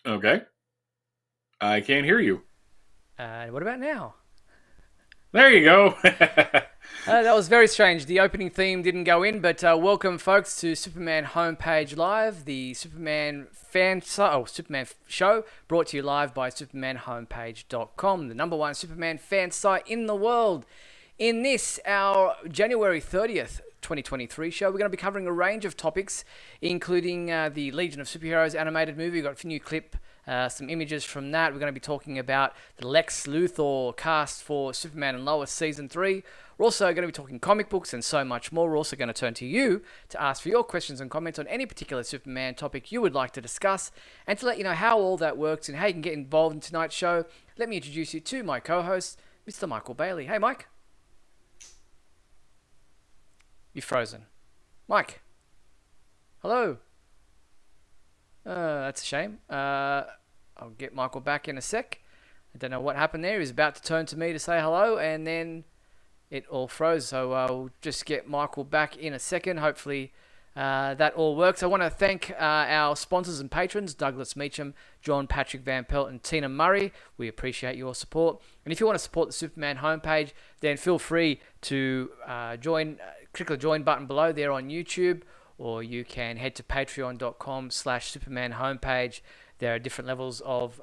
Okay. I can't hear you. What about now? There you go. That was very strange. The opening theme didn't go in, but welcome, folks, to Superman Homepage Live, the Superman show brought to you live by SupermanHomepage.com, the number one Superman fan site in the world. In this, our January 30th, 2023 show, we're going to be covering a range of topics, including the Legion of Superheroes animated movie. We've got a new clip, some images from that. We're going to be talking about the Lex Luthor cast for Superman and Lois Season 3. We're also going to be talking comic books and so much more. We're also going to turn to you to ask for your questions and comments on any particular Superman topic you would like to discuss, and to let you know how all that works and how you can get involved in tonight's show. Let me introduce you to my co-host, Mr. Michael Bailey. Hey, Mike. You're frozen. Mike. Hello. That's a shame. I'll get Michael back in a sec. I don't know what happened there. He was about to turn to me to say hello, and then it all froze. So I'll just get Michael back in a second. Hopefully that all works. I want to thank our sponsors and patrons, Douglas Meacham, John Patrick Van Pelt, and Tina Murray. We appreciate your support. And if you want to support the Superman homepage, then feel free to click the join button below there on YouTube, or you can head to patreon.com/Superman homepage. There are different levels of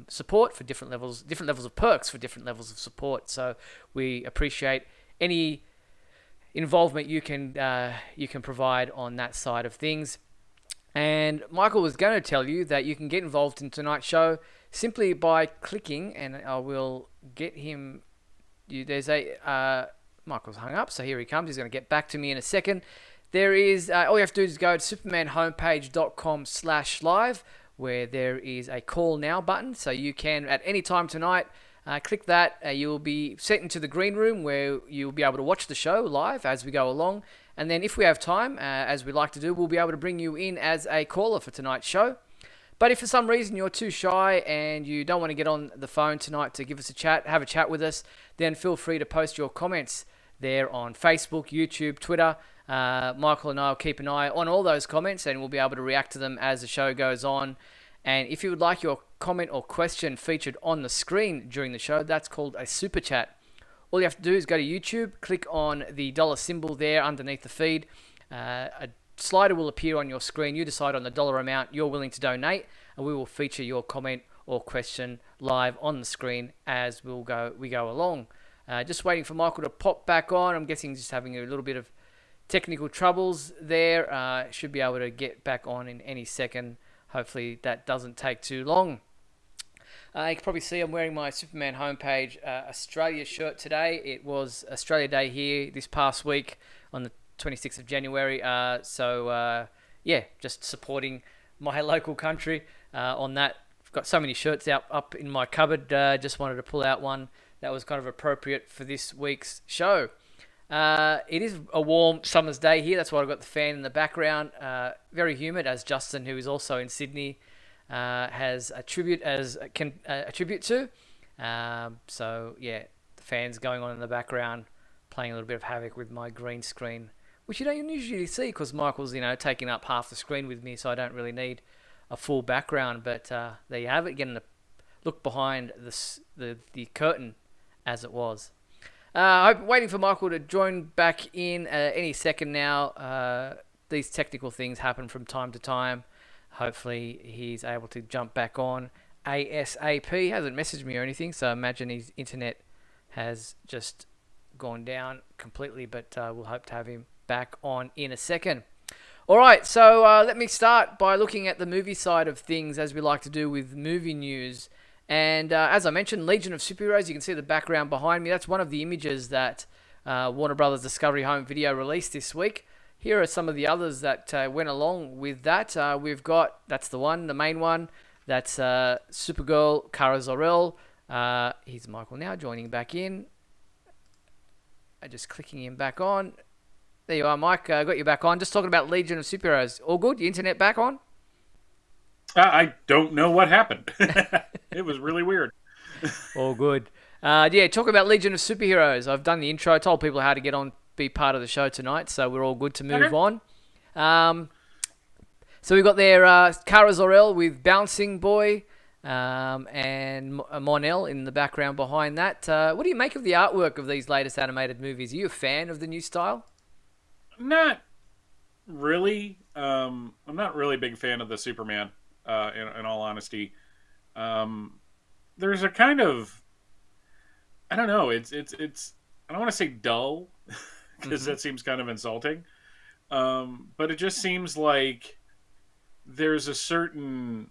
support for different levels of perks for different levels of support. So we appreciate any involvement you can provide on that side of things. And Michael was going to tell you that you can get involved in tonight's show simply by clicking, and I will get him. There's a Michael's hung up, so here he comes. He's going to get back to me in a second. There is all you have to do is go to supermanhomepage.com/live, where there is a call now button, so you can at any time tonight click that. You'll be sent into the green room where you'll be able to watch the show live as we go along. And then if we have time, as we like to do, we'll be able to bring you in as a caller for tonight's show. But if for some reason you're too shy and you don't want to get on the phone tonight to give us a chat, have a chat with us, then feel free to post your comments there on Facebook, YouTube, Twitter. Michael and I will keep an eye on all those comments, and we'll be able to react to them as the show goes on. And if you would like your comment or question featured on the screen during the show, that's called a super chat. All you have to do is go to YouTube, click on the dollar symbol there underneath the feed. A slider will appear on your screen. You decide on the dollar amount you're willing to donate, and we will feature your comment or question live on the screen as we go along. Just waiting for Michael to pop back on. I'm guessing just having a little bit of technical troubles there. Should be able to get back on in any second. Hopefully that doesn't take too long. You can probably see I'm wearing my Superman homepage Australia shirt today. It was Australia Day here this past week on the 26th of January. Yeah, just supporting my local country on that. I've got so many shirts up in my cupboard. Just wanted to pull out one that was kind of appropriate for this week's show. It is a warm summer's day here. That's why I've got the fan in the background. Very humid, as Justin, who is also in Sydney, has can attribute to. So yeah, the fan's going on in the background, playing a little bit of havoc with my green screen, which you don't usually see because Michael's taking up half the screen with me, so I don't really need a full background. But there you have it, getting a look behind the curtain as it was. Waiting for Michael to join back in any second now. These technical things happen from time to time. Hopefully he's able to jump back on ASAP. He hasn't messaged me or anything, so I imagine his internet has just gone down completely, but we'll hope to have him back on in a second. Alright, so let me start by looking at the movie side of things, as we like to do with movie news. And as I mentioned, Legion of Superheroes, you can see the background behind me. That's one of the images that Warner Brothers Discovery Home Video released this week. Here are some of the others that went along with that. We've got, that's the one, the main one. That's Supergirl, Kara Zor-El. Here's Michael now joining back in. Just clicking him back on. There you are, Mike. Got you back on. Just talking about Legion of Superheroes. All good? Your internet back on? I don't know what happened. It was really weird. All good. Yeah, talk about Legion of Superheroes. I've done the intro, told people how to get on, be part of the show tonight, so we're all good to move Okay. on. So we've got there Cara Zor-El with Bouncing Boy, and Mon-El in the background behind that. What do you make of the artwork of these latest animated movies? Are you a fan of the new style? Not really. I'm not really a big fan of the Superman. In all honesty, um, there's a kind of I don't know. It's I don't want to say dull because Mm-hmm. that seems kind of insulting. But it just seems like there's a certain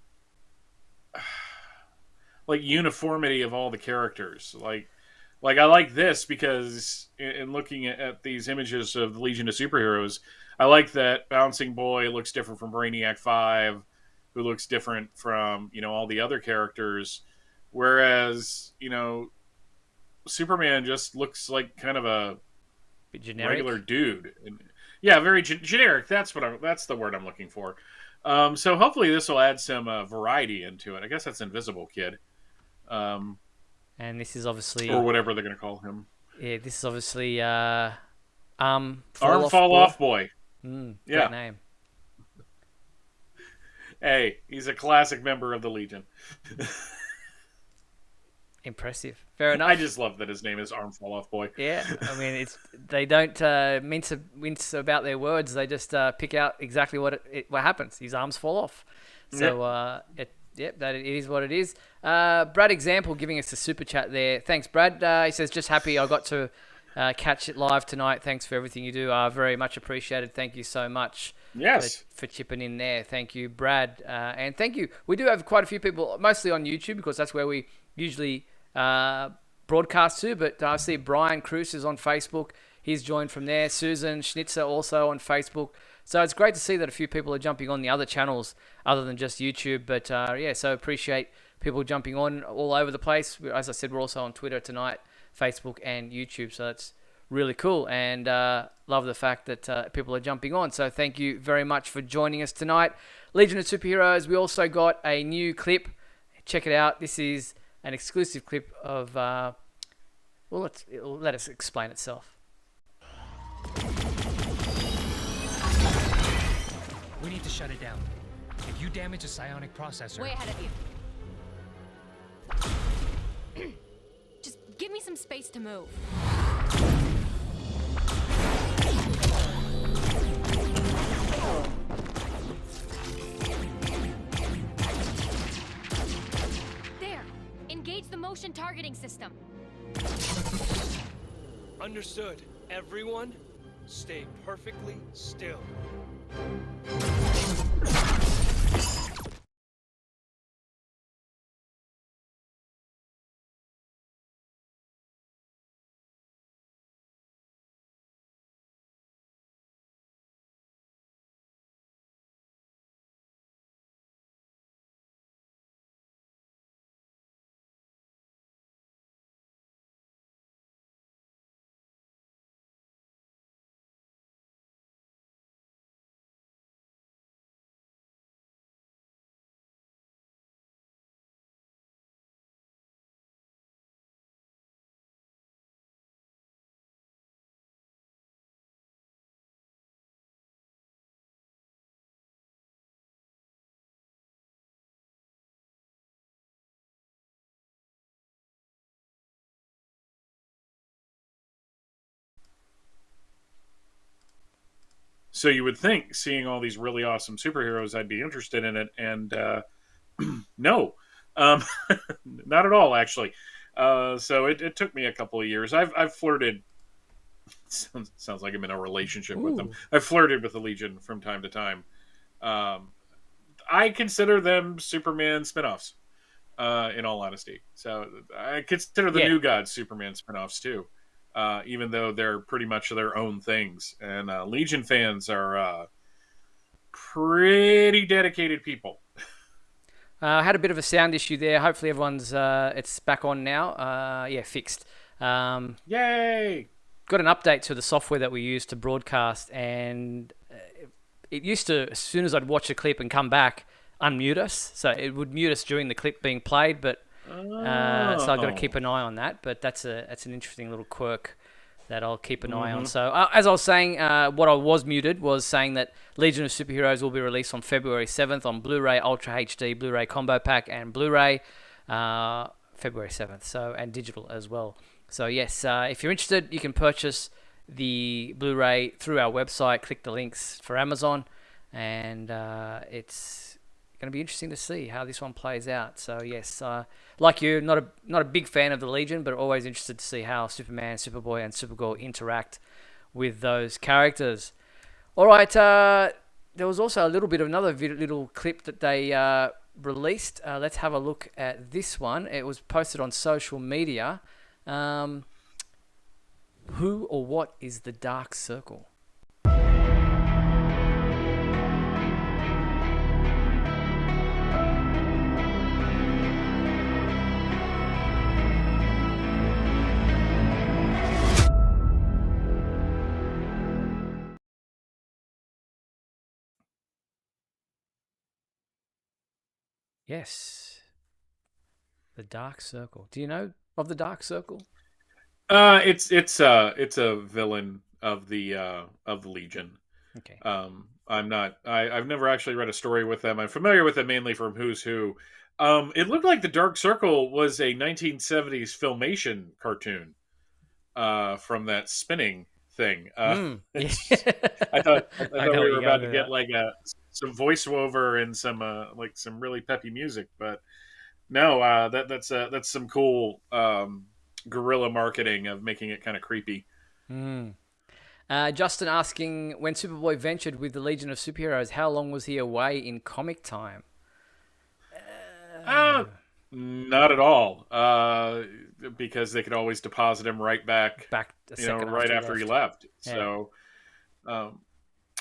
like uniformity of all the characters. Like I like this because in looking at these images of the Legion of Superheroes, I like that Bouncing Boy looks different from Brainiac 5, who looks different from, all the other characters, whereas, Superman just looks like kind of a Bit regular generic. dude. And yeah, very generic. That's the word I'm looking for. So hopefully this will add some variety into it. I guess that's Invisible Kid. Um, And this is or obviously, whatever they're going to call him. yeah, this is obviously Fall Arm Off Fall Boy. Off Boy. Great Yeah. name. Hey, he's a classic member of the Legion. Impressive. Fair I enough. just love that his name is Arm Fall Off Boy. Yeah, I mean, they don't mince about their words. They just pick out exactly what happens. His arms fall off. Yep. So that it is what it is. Brad Example giving us a super chat there. Thanks, Brad. He says just happy I got to catch it live tonight. Thanks for everything you do. Very much appreciated. Thank you so much for, Yes. for chipping in there. Thank you, Brad, and thank you. We do have quite a few people, mostly on YouTube because that's where we usually broadcast to, but I see Brian Cruz is on Facebook. He's joined from there. Susan Schnitzer also on Facebook. So it's great to see that a few people are jumping on the other channels other than just YouTube. But yeah, so appreciate people jumping on all over the place. As I said, we're also on Twitter tonight, Facebook, and YouTube. So that's really cool, and love the fact that people are jumping on. So thank you very much for joining us tonight. Legion of Superheroes, we also got a new clip. Check it out. This is an exclusive clip of, let us explain itself. We need to shut it down. If you damage a psionic processor... Way ahead of you. Just give me some space to move. There. Engage the motion targeting system. Understood. Everyone, stay perfectly still. So you would think, seeing all these really awesome superheroes, I'd be interested in it, and no, um, not at all, actually. So it took me a couple of years. I've flirted. Sounds like I'm in a relationship with them. Ooh. I've flirted with the Legion from time to time. Um, I consider them Superman spinoffs. In all honesty, so I consider the Yeah. New Gods Superman spinoffs too. Even though they're pretty much their own things, and Legion fans are pretty dedicated people. Had a bit of a sound issue there. Hopefully everyone's it's back on now. Yeah, fixed. Um, Yay! got an update to the software that we use to broadcast, and it used to, as soon as I'd watch a clip and come back, unmute us. So it would mute us during the clip being played, but so I've got to Oh, keep an eye on that. But that's an interesting little quirk that I'll keep an eye on. So, as I was saying, what I was muted was saying that Legion of Superheroes will be released on February 7th on Blu-ray, Ultra HD, Blu-ray Combo Pack, and Blu-ray, February 7th, so, and digital as well. So, yes, if you're interested, you can purchase the Blu-ray through our website, click the links for Amazon, and it's going to be interesting to see how this one plays out. So yes, like you, not a big fan of the Legion, but always interested to see how Superman, Superboy, and Supergirl interact with those characters. All right, there was also a little bit of another little clip that they released. Let's have a look at this one. It was posted on social media. Who or what is the Dark Circle? Yes, the Dark Circle. Do you know of the Dark Circle? It's a villain of the Legion. Okay. I've never actually read a story with them. I'm familiar with them mainly from Who's Who. It looked like the Dark Circle was a 1970s Filmation cartoon from that spinning thing. Yeah. I thought I know we what were you're about going to with get that. like some voiceover and some really peppy music, but no, that's some cool guerrilla marketing of making it kind of creepy. Justin asking, when Superboy ventured with the Legion of Superheroes, how long was he away in comic time? Not at all, because they could always deposit him right back, Back a second right after he left. Yeah. So,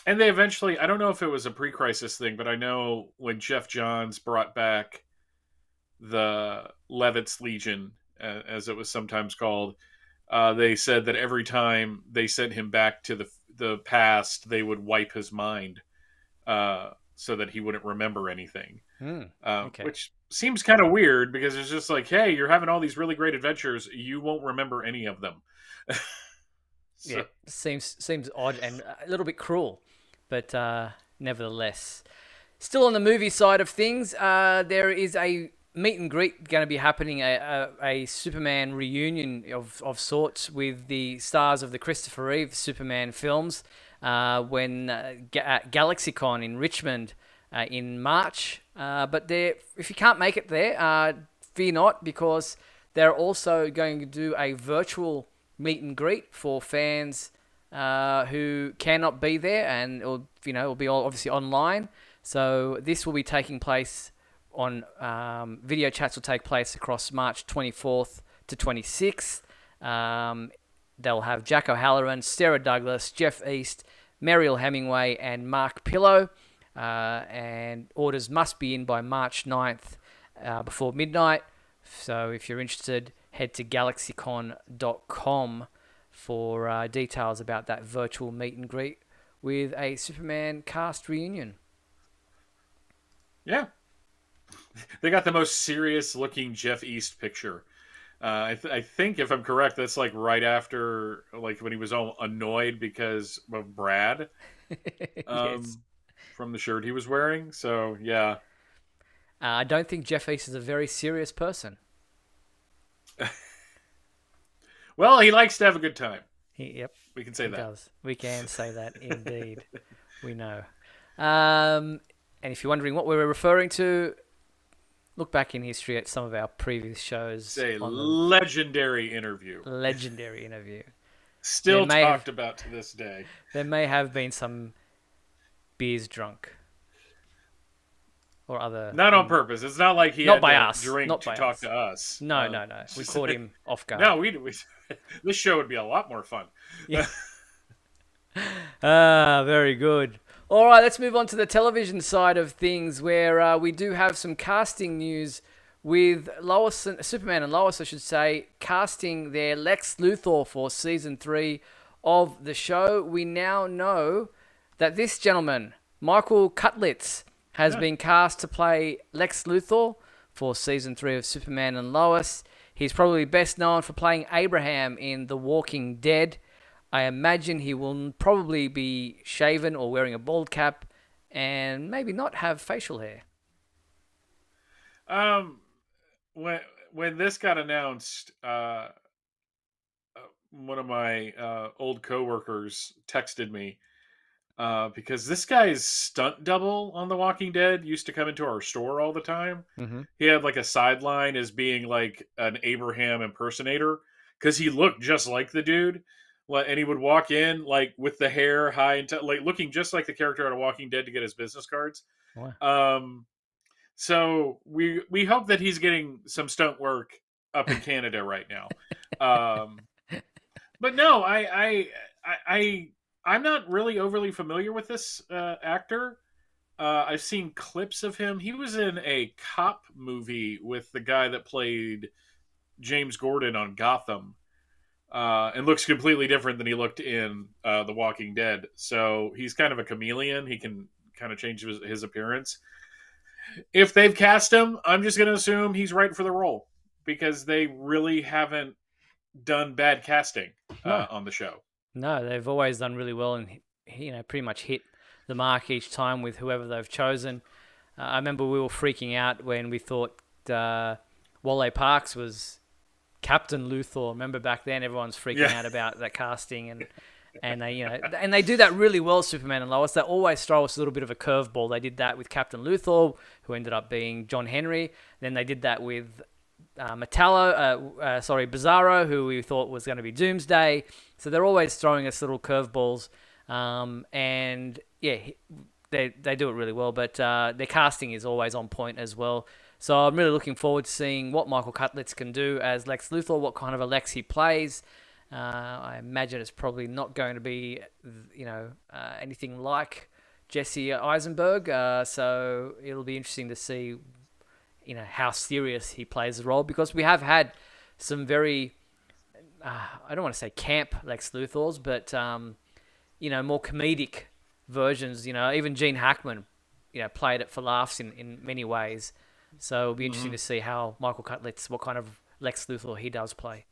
and they eventually, I don't know if it was a pre-crisis thing, but I know when Jeff Johns brought back the Levitz Legion, as it was sometimes called, they said that every time they sent him back to the past, they would wipe his mind, so that he wouldn't remember anything. Okay. Which seems kind of weird because it's just like, hey, you're having all these really great adventures, you won't remember any of them. Yeah, seems odd and a little bit cruel, but nevertheless. Still on the movie side of things, there is a meet and greet going to be happening, a Superman reunion of sorts with the stars of the Christopher Reeve Superman films when at GalaxyCon in Richmond in March. But if you can't make it there, fear not, because they're also going to do a virtual meet and greet for fans who cannot be there, and it'll be all obviously online. So this will be taking place on video chats will take place across March 24th to 26th. They'll have Jack O'Halloran, Sarah Douglas, Jeff East, Mariel Hemingway, and Mark Pillow. And orders must be in by March 9th before midnight. So if you're interested, head to galaxycon.com for details about that virtual meet and greet with a Superman cast reunion. Yeah. They got the most serious-looking Jeff East picture. I think, if I'm correct, that's like right after, like when he was all annoyed because of Brad, Yes. from the shirt he was wearing. So yeah, I don't think Jeff East is a very serious person. well, he likes to have a good time. Yep. We can say He that. does. We can say that indeed. We know. And if you're wondering what we were referring to, look back in history at some of our previous shows. It's a on the legendary interview. legendary interview. Still There may talked about to this day. There may have been some beers drunk. Or other... Not on purpose. It's not like he Not had by to us. drink Not to by talk us. to us. No. We caught him off guard. No, we this show would be a lot more fun. Yeah. Very good. All right, let's move on to the television side of things, where we do have some casting news with Superman and Lois, I should say, casting their Lex Luthor for season 3 of the show. We now know that this gentleman, Michael Cudlitz, has been cast to play Lex Luthor for season 3 of Superman and Lois. He's probably best known for playing Abraham in The Walking Dead. I imagine he will probably be shaven or wearing a bald cap, and maybe not have facial hair. Um, when when this got announced, one of my old coworkers texted me because this guy's stunt double on The Walking Dead used to come into our store all the time. Mm-hmm. He had like a sideline as being like an Abraham impersonator because he looked just like the dude. And he would walk in like with the hair high and like looking just like the character out of Walking Dead to get his business cards. Wow. So we hope that he's getting some stunt work up in Canada right now. Um, but no, I I'm not really overly familiar with this actor. I've seen clips of him. He was in a cop movie with the guy that played James Gordon on Gotham, and looks completely different than he looked in The Walking Dead. So he's kind of a chameleon. He can kind of change his appearance. If they've cast him, I'm just going to assume he's right for the role because they really haven't done bad casting No, on the show. no, they've always done really well, and pretty much hit the mark each time with whoever they've chosen. I remember we were freaking out when we thought Wale Parks was Captain Luthor. Remember back then, everyone's freaking out about that casting, and they and they do that really well. Superman and Lois, they always throw us a little bit of a curveball. They did that with Captain Luthor, who ended up being John Henry. Then they did that with Bizarro, who we thought was going to be Doomsday. So they're always throwing us little curveballs, and yeah, they do it really well. But their casting is always on point as well. So I'm really looking forward to seeing what Michael Cudlitz can do as Lex Luthor, what kind of a Lex he plays. I imagine it's probably not going to be, anything like Jesse Eisenberg. So it'll be interesting to see, how serious he plays the role, because we have had some very, I don't want to say camp Lex Luthors, but more comedic versions. Even Gene Hackman, played it for laughs in many ways. So it'll be interesting to see how Michael Cudlitz, what kind of Lex Luthor he does play.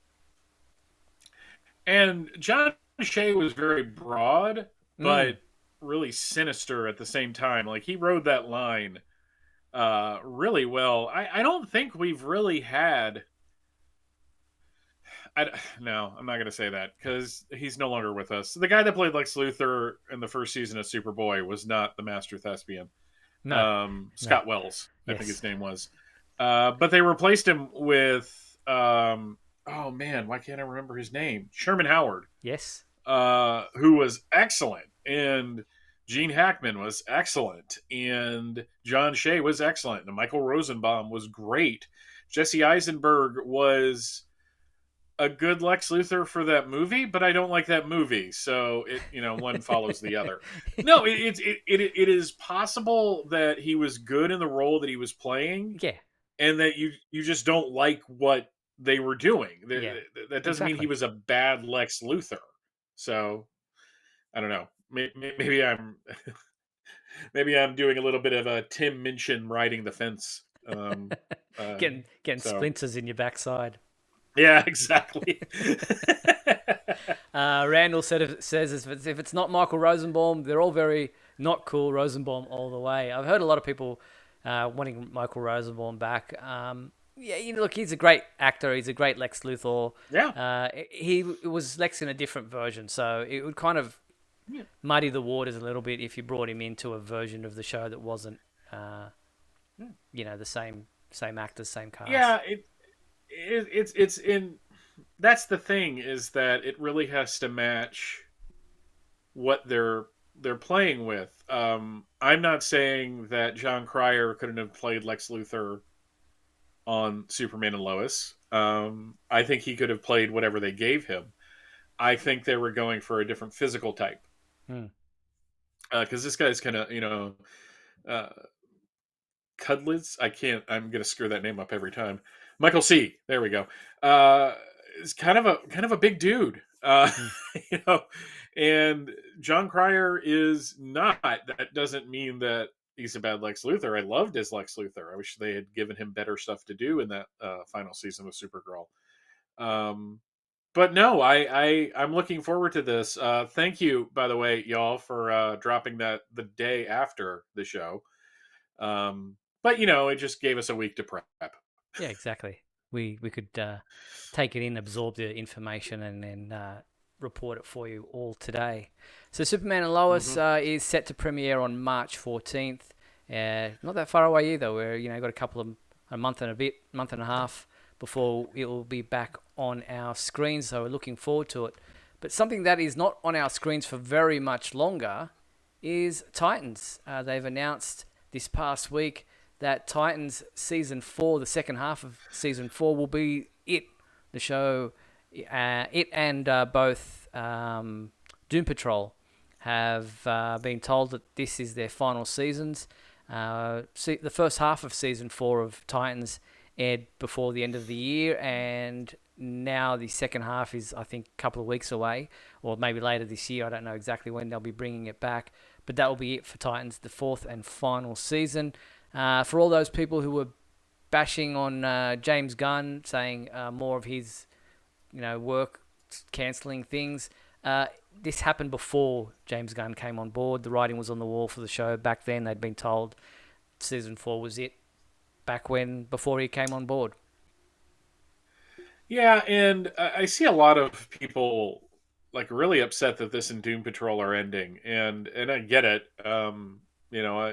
And John Shea was very broad, but really sinister at the same time. Like, he rode that line really well. I don't think we've really had... No, I'm not going to say that because he's no longer with us. The guy that played Lex Luthor in the first season of Superboy was not the master thespian. No, Scott Wells, I think his name was. But they replaced him with... oh man, why can't I remember his name? Sherman Howard. Yes. Who was excellent. And Gene Hackman was excellent. And John Shea was excellent. And Michael Rosenbaum was great. Jesse Eisenberg was a good Lex Luthor for that movie, but I don't like that movie. So one follows the other. No, it is possible that he was good in the role that he was playing. Yeah. And that you just don't like what they were doing. That doesn't mean he was a bad Lex Luthor. So I don't know. Maybe I'm maybe I'm doing a little bit of a Tim Minchin riding the fence. Getting splinters in your backside. Yeah, exactly. Randall says if it's not Michael Rosenbaum, they're all very not cool. Rosenbaum all the way. I've heard a lot of people wanting Michael Rosenbaum back. Look, he's a great actor. He's a great Lex Luthor. Yeah. He was Lex in a different version, so it would kind of muddy the waters a little bit if you brought him into a version of the show that wasn't, the same actors, same cast. Yeah, it's in. That's the thing, is that it really has to match what they're playing with. I'm not saying that John Cryer couldn't have played Lex Luthor on Superman and Lois. I think he could have played whatever they gave him. I think they were going for a different physical type. Because this guy's kind of, Cudlitz. I'm going to screw that name up every time. Michael C. There we go. Is kind of a big dude. And John Cryer is not. That doesn't mean that he's a bad Lex Luthor. I loved his Lex Luthor. I wish they had given him better stuff to do in that final season with Supergirl. but no, I'm looking forward to this. Thank you, by the way, y'all, for dropping that the day after the show. But it just gave us a week to prep. Yeah, exactly. We could take it in, absorb the information, and then report it for you all today. So Superman and Lois is set to premiere on March 14th. Not that far away either. We're got a month and a bit, month and a half before it will be back on our screens. So we're looking forward to it. But something that is not on our screens for very much longer is Titans. They've announced this past week that Titans season 4, the second half of season 4, will be it. The show, it and both Doom Patrol have been told that this is their final seasons. The first half of season 4 of Titans aired before the end of the year, and now the second half is, I think, a couple of weeks away, or maybe later this year. I don't know exactly when they'll be bringing it back, but that will be it for Titans, the fourth and final season. For all those people who were bashing on James Gunn, saying more of his, work, cancelling things, this happened before James Gunn came on board. The writing was on the wall for the show. Back then, they'd been told season 4 was it. Before he came on board. Yeah, and I see a lot of people really upset that this and Doom Patrol are ending, and I get it.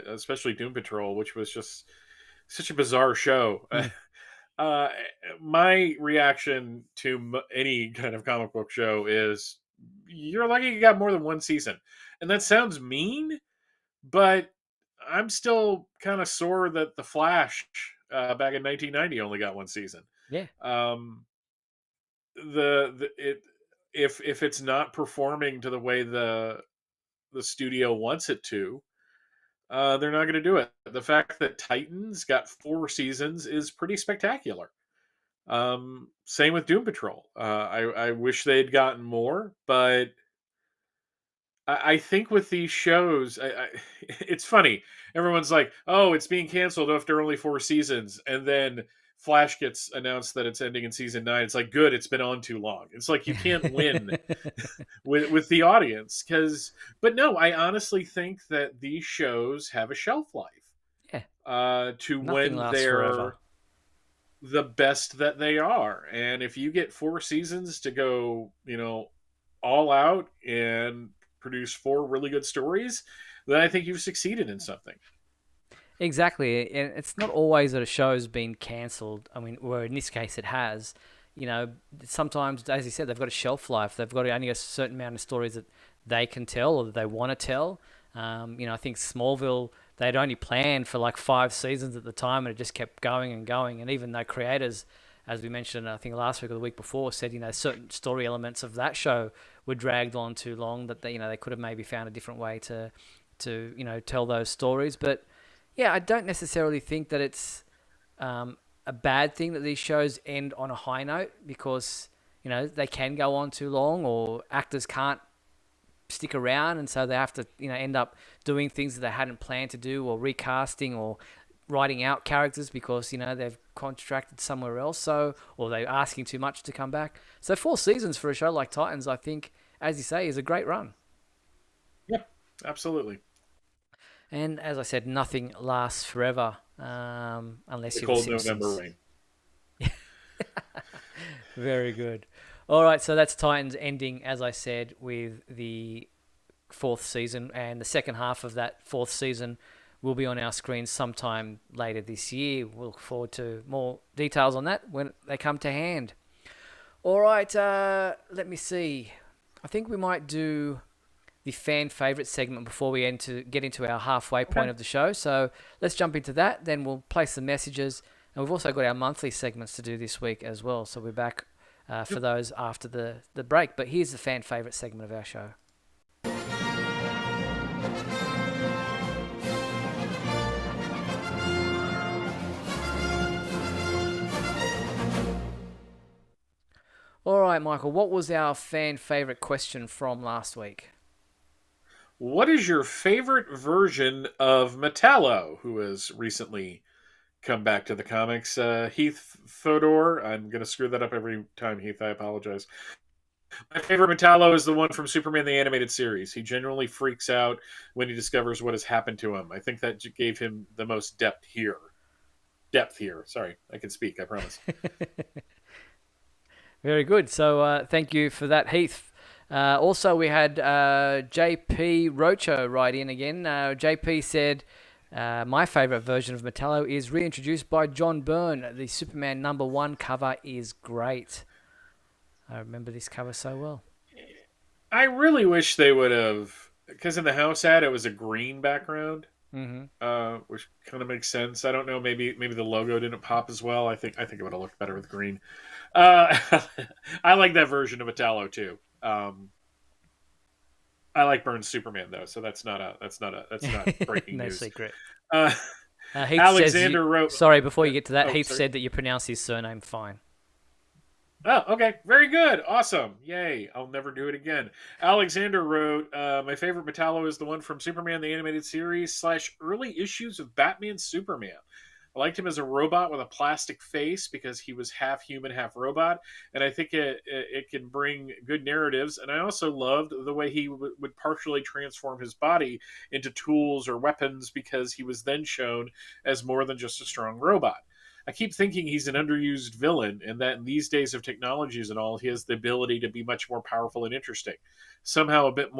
Especially Doom Patrol, which was just such a bizarre show. Uh, my reaction to any kind of comic book show is, you're lucky you got more than one season, and that sounds mean, but I'm still kind of sore that the Flash back in 1990 only got one season. Yeah. If it's not performing to the way the studio wants it to, they're not going to do it. The fact that Titans got 4 seasons is pretty spectacular. Same with Doom Patrol. I wish they'd gotten more, but I think with these shows, it's funny. Everyone's like, "Oh, it's being canceled after only 4 seasons," and then Flash gets announced that it's ending in season 9. It's like, good, it's been on too long. It's like you can't win with the audience, but no, I honestly think that these shows have a shelf life. Yeah. To Nothing when lasts they're forever. the best that they are, and if you get 4 seasons to go, all out and produce 4 really good stories, then I think you've succeeded in something. Exactly, and it's not always that a show's been cancelled. I mean, where in this case it has. Sometimes, as you said, they've got a shelf life. They've got only a certain amount of stories that they can tell or that they want to tell. I think Smallville, they'd only planned for like 5 seasons at the time, and it just kept going and going. And even though creators, as we mentioned, I think last week or the week before, said certain story elements of that show were dragged on too long, that they could have maybe found a different way to tell those stories. But yeah, I don't necessarily think that it's a bad thing that these shows end on a high note, because they can go on too long, or actors can't stick around, and so they have to end up doing things that they hadn't planned to do, or recasting, or writing out characters because they've contracted somewhere else, or they're asking too much to come back. So 4 seasons for a show like Titans, I think, as you say, is a great run. Yep, absolutely. And as I said, nothing lasts forever, unless The you're cold The Simpsons. November rain. Very good. All right, so that's Titans ending, as I said, with the 4th season, and the second half of that 4th season will be on our screens sometime later this year. We'll look forward to more details on that when they come to hand. All right, let me see. I think we might do the fan favourite segment before we get into our halfway point of the show. So let's jump into that. Then we'll play some messages. And we've also got our monthly segments to do this week as well. So we're back for those after the break. But here's the fan favourite segment of our show. All right, Michael, what was our fan favourite question from last week? What is your favorite version of Metallo, who has recently come back to the comics? Heath Fodor. I'm going to screw that up every time, Heath. I apologize. My favorite Metallo is the one from Superman the Animated Series. He generally freaks out when he discovers what has happened to him. I think that gave him the most depth here. Depth here. Sorry, I can speak, I promise. Very good. So thank you for that, Heath. Also, we had JP Rocho write in again. JP said, my favourite version of Metallo is reintroduced by John Byrne. The Superman #1 cover is great. I remember this cover so well. I really wish they would have, because in the house ad it was a green background, which kind of makes sense. I don't know, maybe the logo didn't pop as well. I think it would have looked better with green. I like that version of Metallo too. I like Byrne's Superman though, so that's not breaking No news. secret. Heath Alexander wrote. Sorry, before you get to that, Oh, Heath sorry. said that you pronounce his surname fine. Oh, okay. Very good. Awesome. Yay. I'll never do it again. Alexander wrote, my favorite Metallo is the one from Superman the Animated Series / early issues of Batman Superman. I liked him as a robot with a plastic face because he was half human, half robot. And I think it can bring good narratives. And I also loved the way he would partially transform his body into tools or weapons because he was then shown as more than just a strong robot. I keep thinking he's an underused villain, and that in these days of technologies and all, he has the ability to be much more powerful and interesting. Somehow a bit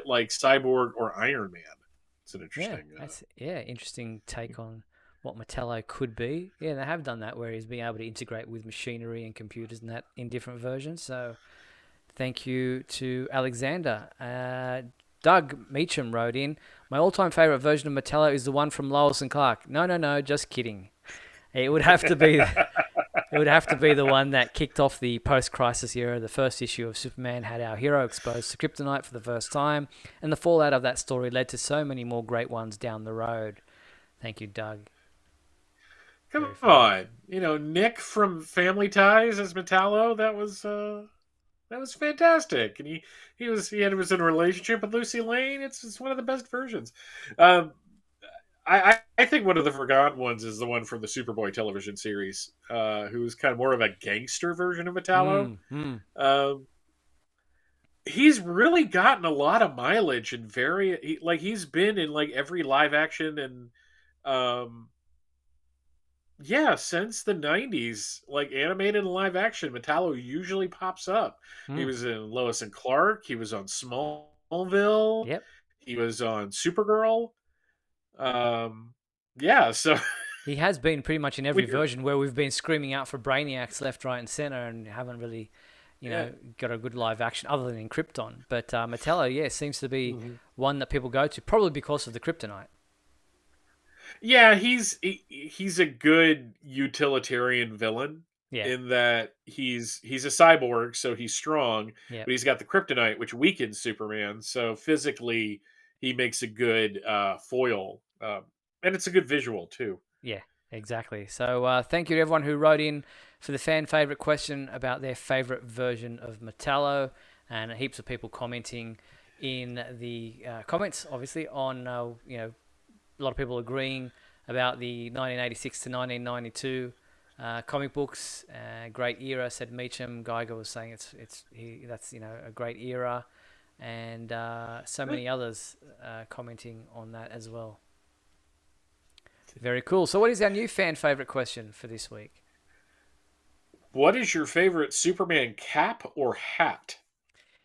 like Cyborg or Iron Man. It's an interesting. Interesting take on what Metallo could be. Yeah, they have done that where he's been able to integrate with machinery and computers and that in different versions. So, thank you to Alexander. Doug Meacham wrote in, my all-time favorite version of Metallo is the one from Lois and Clark. No, just kidding. It would have to be the one that kicked off the post-crisis era. The first issue of Superman had our hero exposed to kryptonite for the first time, and the fallout of that story led to so many more great ones down the road. Thank you, Doug. Come on, Nick from Family Ties as Metallo. That was fantastic, and he was in a relationship with Lucy Lane. It's one of the best versions. I think one of the forgotten ones is the one from the Superboy television series, who's kind of more of a gangster version of Metallo. He's really gotten a lot of mileage and he's been in like every live action and since the 90s, like animated and live action, Metallo usually pops up. He was in Lois and Clark. He was on Smallville. Yep. He was on Supergirl. So he has been pretty much in every version where we've been screaming out for Brainiacs left, right, and center, and haven't really, got a good live action other than in Krypton. But Metallo, seems to be one that people go to, probably because of the kryptonite. Yeah, he's a good utilitarian villain. Yeah. In that he's a cyborg, so he's strong, but he's got the kryptonite, which weakens Superman. So physically, he makes a good foil, and it's a good visual too. Yeah, exactly. So thank you to everyone who wrote in for the fan favorite question about their favorite version of Metallo, and heaps of people commenting in the comments. Obviously, on a lot of people agreeing about the 1986 to 1992 comic books. Great era, said Meacham. Geiger was saying that's a great era. And so many others commenting on that as well. Very cool. So what is our new fan favorite question for this week? What is your favorite Superman cap or hat?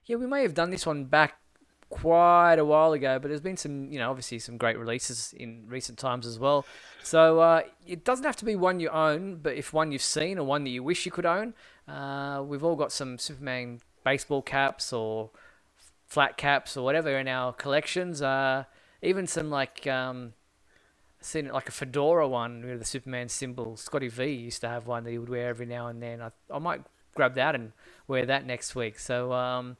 Yeah, we may have done this one back quite a while ago, but there's been some, obviously some great releases in recent times as well. So it doesn't have to be one you own, but if one you've seen or one that you wish you could own, we've all got some Superman baseball caps or flat caps or whatever in our collections. Even some seen it like a fedora one with the Superman symbol. Scotty V used to have one that he would wear every now and then. I might grab that and wear that next week. So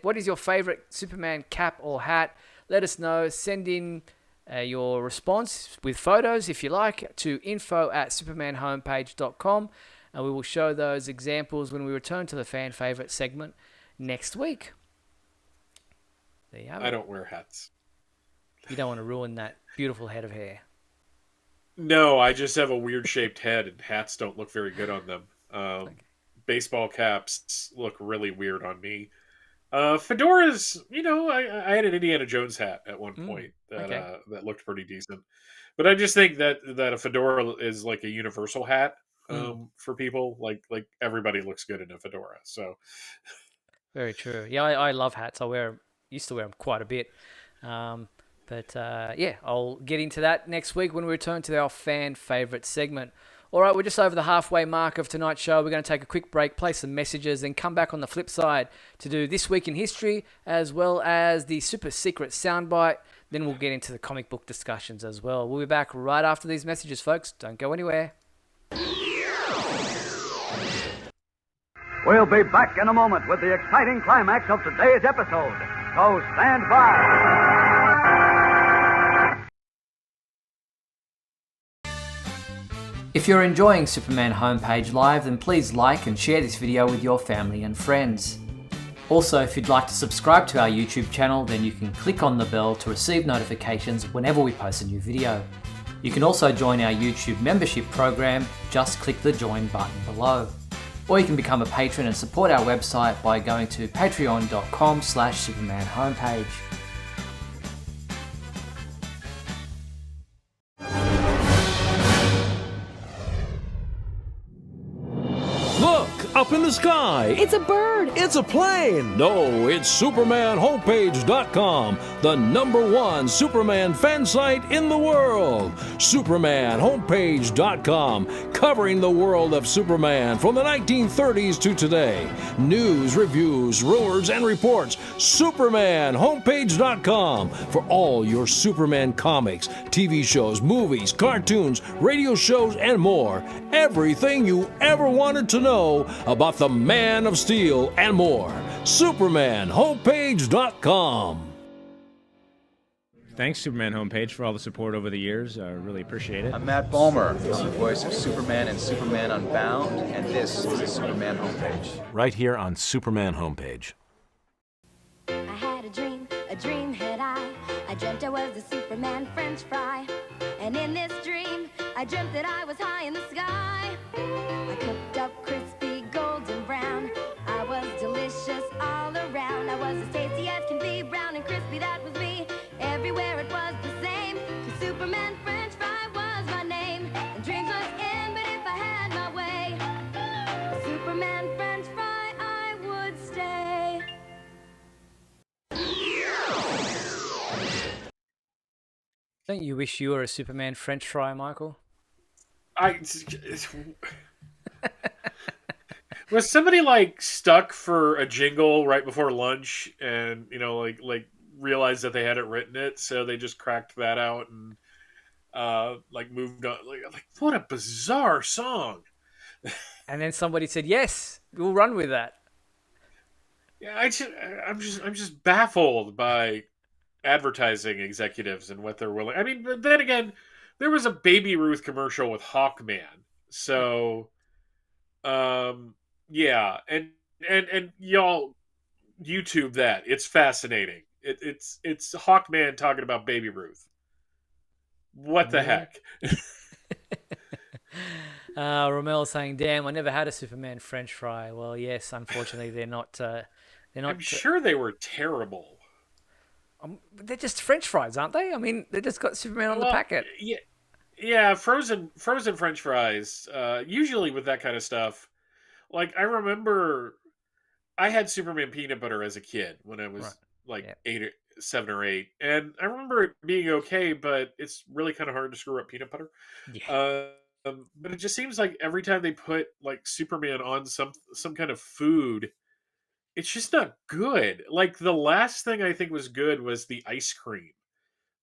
what is your favorite Superman cap or hat? Let us know. Send in your response with photos if you like to info@supermanhomepage.com, and we will show those examples when we return to the fan favorite segment next week. There you have it. I don't wear hats. You don't want to ruin that beautiful head of hair. No, I just have a weird shaped head, and hats don't look very good on them. baseball caps look really weird on me. Fedoras, I had an Indiana Jones hat at one point that Okay. that looked pretty decent. But I just think that a fedora is like a universal hat for people. Like everybody looks good in a fedora. So Very true. Yeah, I love hats. Used to wear them quite a bit. Yeah, I'll get into that next week when we return to our fan favorite segment. All right, we're just over the halfway mark of tonight's show. We're going to take a quick break, play some messages, then come back on the flip side to do This Week in History, as well as the Super Secret Sound-Byte. Then we'll get into the comic book discussions as well. We'll be back right after these messages, folks. Don't go anywhere. We'll be back in a moment with the exciting climax of today's episode. So stand by. If you're enjoying Superman Homepage Live, then please like and share this video with your family and friends. Also, if you'd like to subscribe to our YouTube channel, then you can click on the bell to receive notifications whenever we post a new video. You can also join our YouTube membership program, just click the join button below. Or you can become a patron and support our website by going to patreon.com/supermanhomepage. Look, up in the sky. It's a bird. It's a plane. No, it's SupermanHomepage.com, the #1 Superman fan site in the world. SupermanHomepage.com, covering the world of Superman from the 1930s to today. News, reviews, rumors, and reports. SupermanHomepage.com for all your Superman comics, TV shows, movies, cartoons, radio shows, and more. Everything you ever wanted to know about the Man of Steel and more. SupermanHomepage.com. Thanks, Superman Homepage, for all the support over the years. I really appreciate it. I'm Matt Bomer. I'm the voice of Superman in Superman Unbound, and this is the Superman Homepage. Right here on Superman Homepage. I had a dream had I dreamt I was a Superman French fry. And in this dream, I dreamt that I was high in the sky. I cooked up crispy golden brown. I was delicious all around. I was as tasty as can be, brown and crispy, that was me. Everywhere it was the same, 'cause Superman French fry was my name. And dreams was in, but if I had my way, a Superman French fry I would stay. Don't you wish you were a Superman French fry, Michael? Was somebody like stuck for a jingle right before lunch and like realized that they hadn't written it, so they just cracked that out and moved on. Like what a bizarre song. And then somebody said, "Yes, we'll run with that." Yeah, I'm just baffled by advertising executives and what they're willing. I mean, but then again, there was a Baby Ruth commercial with Hawkman, so yeah, and y'all YouTube that. It's fascinating. It's Hawkman talking about Baby Ruth. What the heck? Romel saying, "Damn, I never had a Superman French fry." Well, yes, unfortunately, they're not. They're not. I'm sure they were terrible. They're just French fries, aren't they? I mean, they just got Superman on the packet. Yeah, frozen French fries. Usually with that kind of stuff, like I remember, I had Superman peanut butter as a kid when I was 7 or 8, and I remember it being okay, but it's really kind of hard to screw up peanut butter. Yeah. But it just seems like every time they put like Superman on some kind of food, it's just not good. Like the last thing I think was good was the ice cream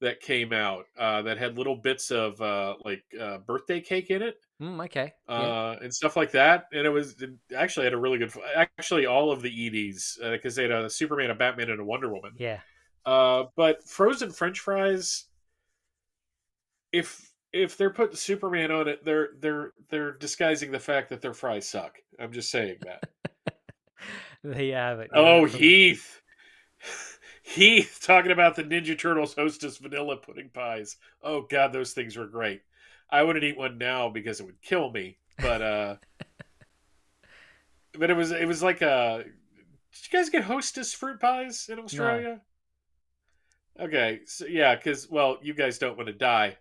that came out that had little bits of birthday cake in it. Okay. And stuff like that. And it actually had a really good. Actually, all of the Edie's because they had a Superman, a Batman, and a Wonder Woman. Yeah. But frozen French fries, if they're putting Superman on it, they're disguising the fact that their fries suck. I'm just saying that. They have it. Oh, Heath talking about the Ninja Turtles Hostess vanilla pudding pies. Oh God, those things were great. I wouldn't eat one now because it would kill me. But but it was like a. Did you guys get Hostess fruit pies in No. Australia? Okay, so yeah, because well, you guys don't want to die.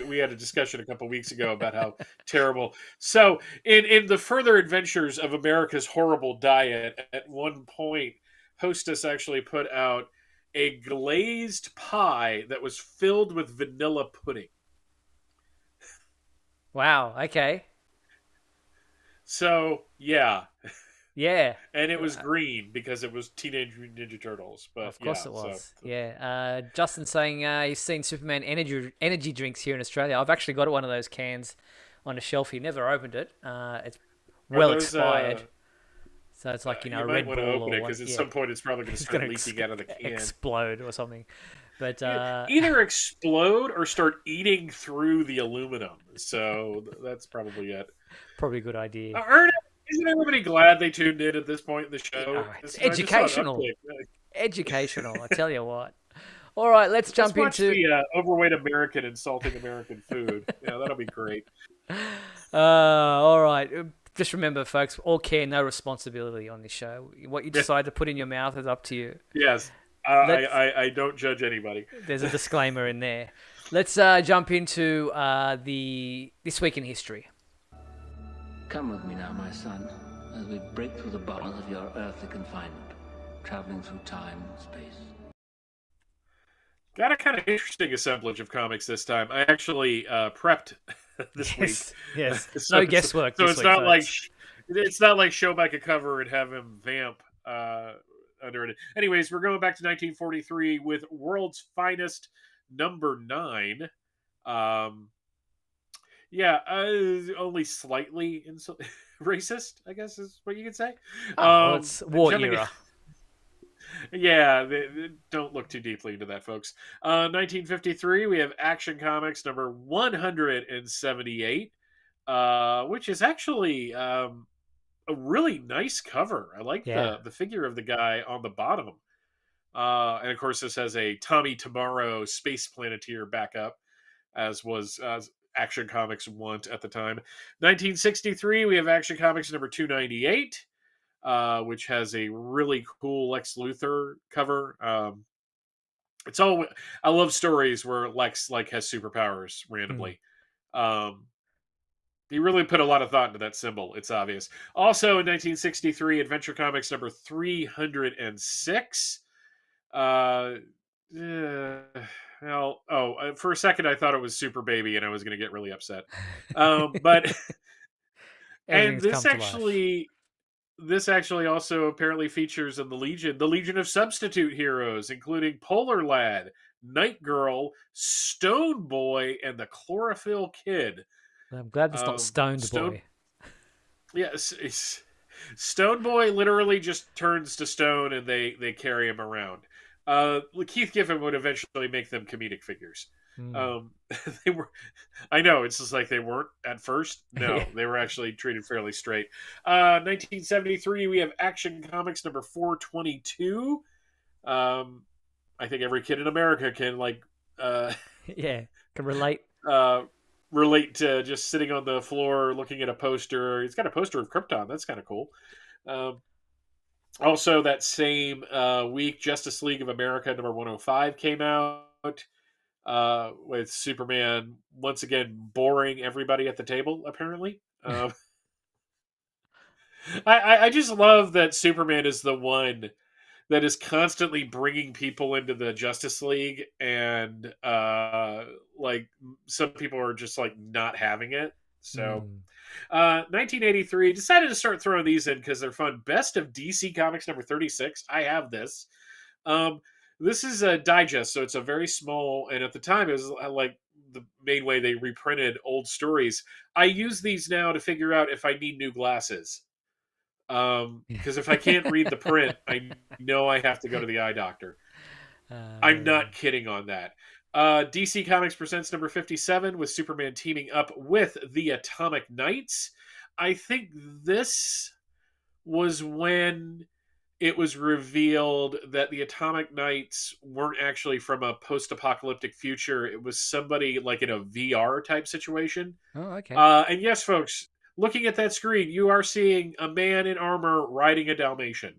We had a discussion a couple weeks ago about how terrible. So, in the further adventures of America's horrible diet, at one point, Hostess actually put out a glazed pie that was filled with vanilla pudding. Wow. Okay. So yeah, Yeah. and it was green because it was Teenage Mutant Ninja Turtles. But Of course yeah, it so was. Yeah. Justin saying he's seen Superman energy drinks here in Australia. I've actually got one of those cans on a shelf. He never opened it. It's are well those expired. So it's like, you a might Red want to Bull open or it one. because at Yeah. some point it's probably going to It's start going leaking out of the to can. explode or something. But Either explode or start eating through the aluminum. So that's probably it. probably a good idea. Ernest, isn't everybody glad they tuned in at this point in the show? It's I just saw an educational. uptick. Educational, I tell you what. All right, let's Let's jump watch into. the overweight American insulting American food. Yeah, that'll be great. All right. Just remember, folks, all care, no responsibility on this show. What you decide to put in your mouth is up to you. Yes, I don't judge anybody. There's a disclaimer in there. Let's jump into this week in history. Come with me now, my son, as we break through the bonds of your earthly confinement, traveling through time and space. Got a kind of interesting assemblage of comics this time. I actually prepped this week. Yes, no guesswork. So this it's week, not folks. it's not like show back a cover and have him vamp under it. Anyways, we're going back to 1943 with World's Finest #9. Yeah, only slightly racist, I guess is what you could say. Well, it's war jumping- era. Yeah, they don't look too deeply into that, folks. 1953, we have Action Comics number 178, which is actually a really nice cover. I like the figure of the guy on the bottom. And of course, this has a Tommy Tomorrow Space Planeteer backup, as was Action Comics want at the time. 1963, we have Action Comics number 298. Which has a really cool Lex Luthor cover. It's all I love stories where Lex has superpowers randomly. He really put a lot of thought into that symbol. It's obvious. Also in 1963, Adventure Comics number 306. For a second I thought it was Super Baby and I was going to get really upset. But and this actually also apparently features in the Legion of Substitute Heroes, including Polar Lad, Night Girl, Stone Boy, and the Chlorophyll Kid. I'm glad it's not Stoned Boy. Yes, Stone Boy literally just turns to stone and they carry him around. Keith Giffen would eventually make them comedic figures. They were, I know it's just like they weren't at first. No, they were actually treated fairly straight. 1973, we have Action Comics number 422. I think every kid in America can can relate. Relate to just sitting on the floor looking at a poster. He's got a poster of Krypton. That's kind of cool. Also, that same week, Justice League of America number 105 came out. With Superman once again boring everybody at the table, apparently. I just love that Superman is the one that is constantly bringing people into the Justice League, and some people are just not having it. So 1983, decided to start throwing these in because they're fun. Best of DC Comics number 36. I have this. This is a digest, so it's a very small, and at the time it was the main way they reprinted old stories. I use these now to figure out if I need new glasses. Because if I can't read the print, I know I have to go to the eye doctor. I'm not kidding on that. DC Comics presents number 57 with Superman teaming up with the Atomic Knights. I think this was when it was revealed that the Atomic Knights weren't actually from a post-apocalyptic future. It was somebody in a VR type situation. Oh, okay. And yes, folks, looking at that screen, you are seeing a man in armor riding a Dalmatian.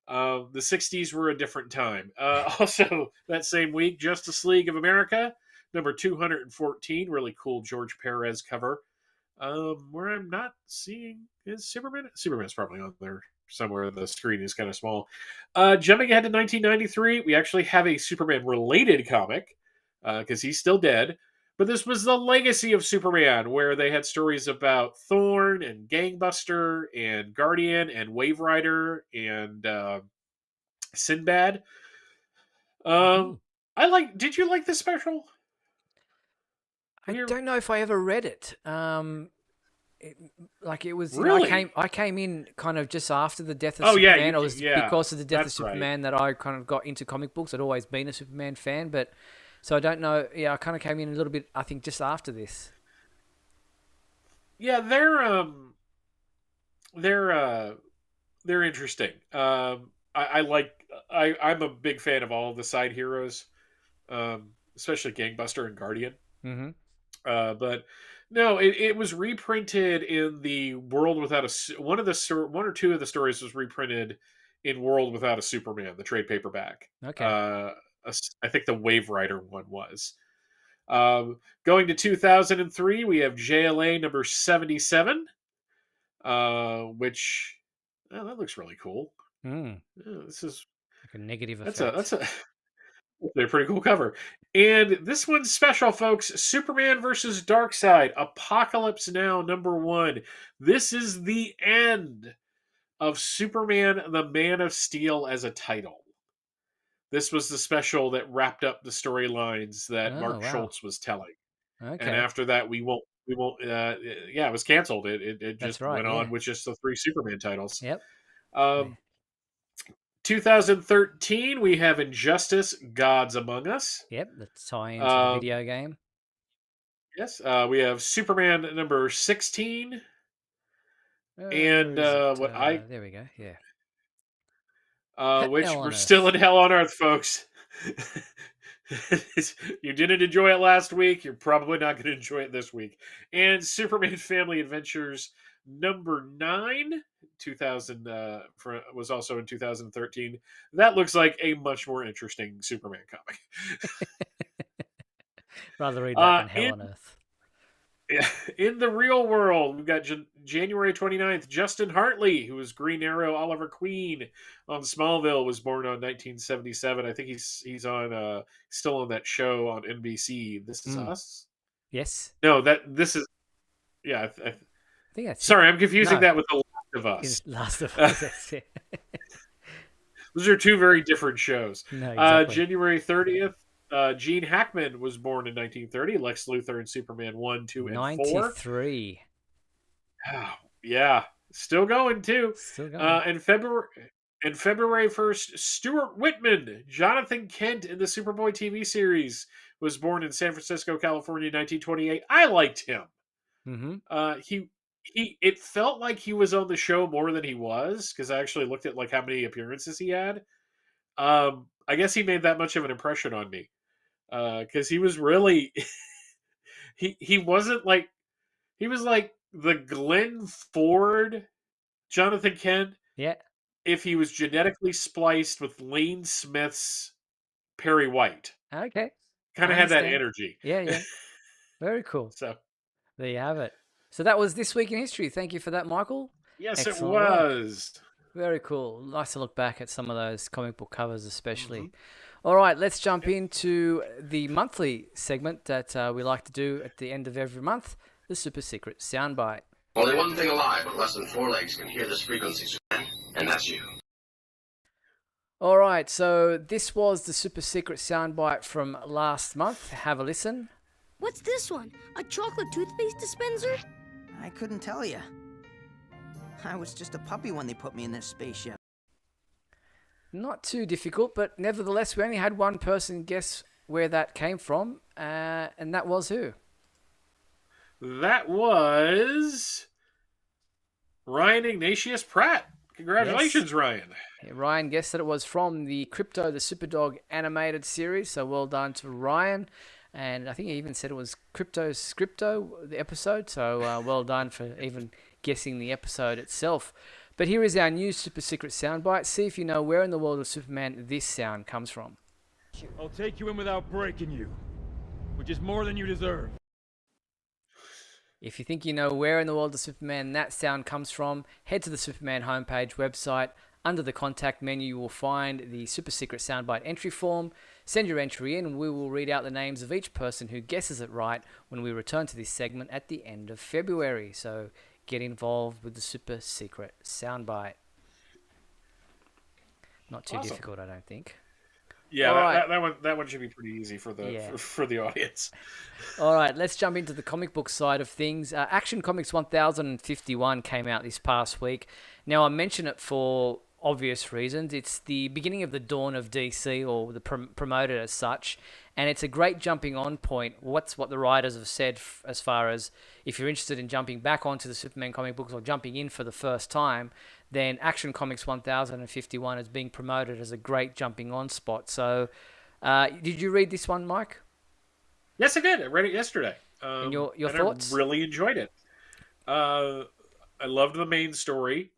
The 60s were a different time. Also, that same week, Justice League of America, number 214, really cool George Perez cover. Where I'm not seeing is Superman. Superman's probably on there somewhere. The screen is kind of small. Jumping ahead to 1993, we actually have a Superman-related comic because he's still dead. But this was the legacy of Superman, where they had stories about Thorn and Gangbuster and Guardian and Wave Rider and Sinbad. I like. Did you like this special? I don't know if I ever read it. It was. Really? I came in kind of just after the death of Oh, yeah, Superman. It was because of the death of that's right. Superman that I kind of got into comic books. I'd always been a Superman fan, but so I don't know. Yeah, I kind of came in a little bit. I think just after this. Yeah, they're interesting. I like. I'm a big fan of all of the side heroes, especially Gangbuster and Guardian. Mm-hmm. But no, it was reprinted in the World Without a one or two of the stories was reprinted in World Without a Superman, the trade paperback. Okay. I think the Wave Rider one was. Going to 2003, we have JLA number 77, which that looks really cool. This is like a negative effect. That's a pretty cool cover. And this one's special, folks. Superman versus Darkseid, Apocalypse Now, number 1. This is the end of Superman, the Man of Steel as a title. This was the special that wrapped up the storylines that Mark Schultz was telling. Okay. And after that, we won't. It was canceled. It just went on with just the 3 Superman titles. Yep. 2013, we have Injustice: Gods Among Us. Yep, the tie-in to the video game. Yes, we have Superman number 16. And there we go. Yeah. Which we're still in Hell on Earth, folks. You didn't enjoy it last week. You're probably not going to enjoy it this week. And Superman Family Adventures number 9, 2000 was also in 2013. That looks like a much more interesting Superman comic. Rather read that than Hell on Earth. In the real world, we've got January 29th, Justin Hartley, who was Green Arrow Oliver Queen on Smallville, was born on 1977. I think he's on still on that show on NBC. This Is Us? Yes. No, this is I think that's sorry, I'm confusing that with The Last of Us. Last of Us. Those are 2 very different shows. No, exactly. January 30th, Gene Hackman was born in 1930. Lex Luthor in Superman 1, 2, and 4. 93. Oh, yeah. Still going, too. Still going. And February 1st, Stuart Whitman, Jonathan Kent in the Superboy TV series, was born in San Francisco, California, 1928. I liked him. Mm-hmm. It felt like he was on the show more than he was, because I actually looked at how many appearances he had. I guess he made that much of an impression on me. Because he was really he wasn't like he was like the Glenn Ford Jonathan Kent. Yeah. If he was genetically spliced with Lane Smith's Perry White. Okay. Kind of had that energy. Yeah. Very cool. So there you have it. So that was This Week in History. Thank you for that, Michael. Yes, Excellent it was. Work. Very cool. Nice to look back at some of those comic book covers, especially. Mm-hmm. All right, let's jump into the monthly segment that we like to do at the end of every month, the Super Secret Sound-Byte. Only one thing alive with less than 4 legs can hear this frequency, Superman, and that's you. All right, so this was the Super Secret Soundbite from last month. Have a listen. What's this one? A chocolate toothpaste dispenser? I couldn't tell you. I was just a puppy when they put me in this spaceship. Not too difficult, but nevertheless, we only had one person guess where that came from, and that was who? That was Ryan Ignatius Pratt. Congratulations, yes. Ryan. Ryan guessed that it was from the Crypto the Superdog animated series, so well done to Ryan. And I think he even said it was Crypto Scripto, the episode. So well done for even guessing the episode itself. But here is our new Super Secret Soundbite. See if you know where in the world of Superman this sound comes from. I'll take you in without breaking you, which is more than you deserve. If you think you know where in the world of Superman that sound comes from, head to the Superman homepage website. Under the contact menu, you will find the Super Secret Soundbite entry form. Send your entry in and we will read out the names of each person who guesses it right when we return to this segment at the end of February. So get involved with the Super Secret Soundbite. Not too difficult, I don't think. Yeah, that one should be pretty easy for the audience. All right, let's jump into the comic book side of things. Action Comics 1051 came out this past week. Now, I mention it for obvious reasons. It's the beginning of the dawn of DC, or the promoted as such, and it's a great jumping on point. What's what the writers have said as far as if you're interested in jumping back onto the Superman comic books or jumping in for the first time, then Action Comics 1051 is being promoted as a great jumping on spot. So, did you read this one, Mike? Yes, I did. I read it yesterday. And your and thoughts? I really enjoyed it. I loved the main story.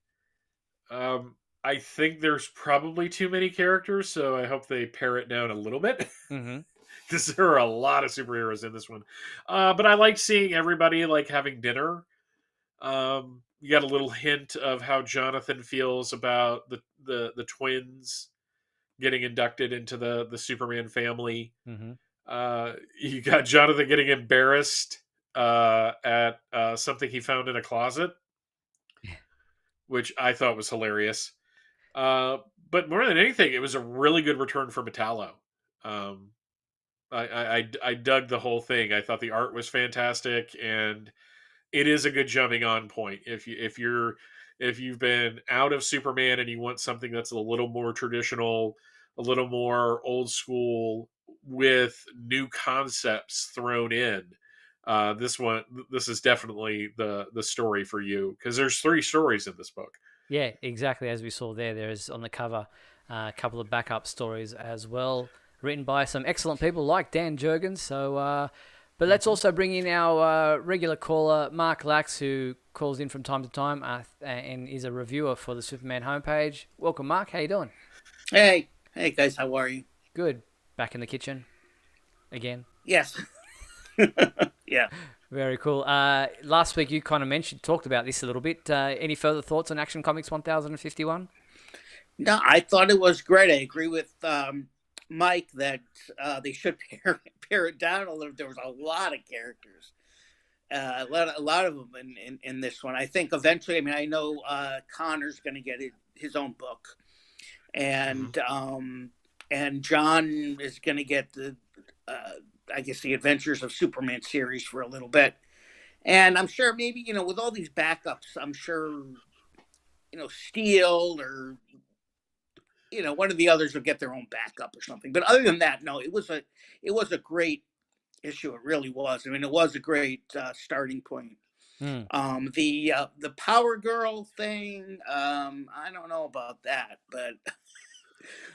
I think there's probably too many characters, so I hope they pare it down a little bit. Mm-hmm. Because there are a lot of superheroes in this one. But I like seeing everybody like having dinner. You got a little hint of how Jonathan feels about the twins getting inducted into the Superman family. Mm-hmm. You got Jonathan getting embarrassed at something he found in a closet, which I thought was hilarious. But more than anything, it was a really good return for Metallo. I dug the whole thing. I thought the art was fantastic, and it is a good jumping on point. If you've been out of Superman and you want something that's a little more traditional, a little more old school with new concepts thrown in, this is definitely the story for you, because there's 3 stories in this book. Yeah, exactly. As we saw there's on the cover a couple of backup stories as well, written by some excellent people like Dan Jurgens. So, but let's also bring in our regular caller, Mark Lax, who calls in from time to time and is a reviewer for the Superman homepage. Welcome, Mark. How you doing? Hey guys, how are you? Good. Back in the kitchen again. Yes. Yeah. Very cool. Last week you kind of talked about this a little bit. Any further thoughts on Action Comics 1051? No, I thought it was great. I agree with Mike that they should pare it down a little. There was a lot of characters, a lot of them in this one. I think eventually, I know Connor's going to get his own book, and and John is going to get the I guess the Adventures of Superman series for a little bit. And I'm sure maybe, with all these backups, I'm sure, Steel or, one of the others will get their own backup or something. But other than that, no, it was a great issue. It really was. It was a great starting point. The Power Girl thing, I don't know about that, but...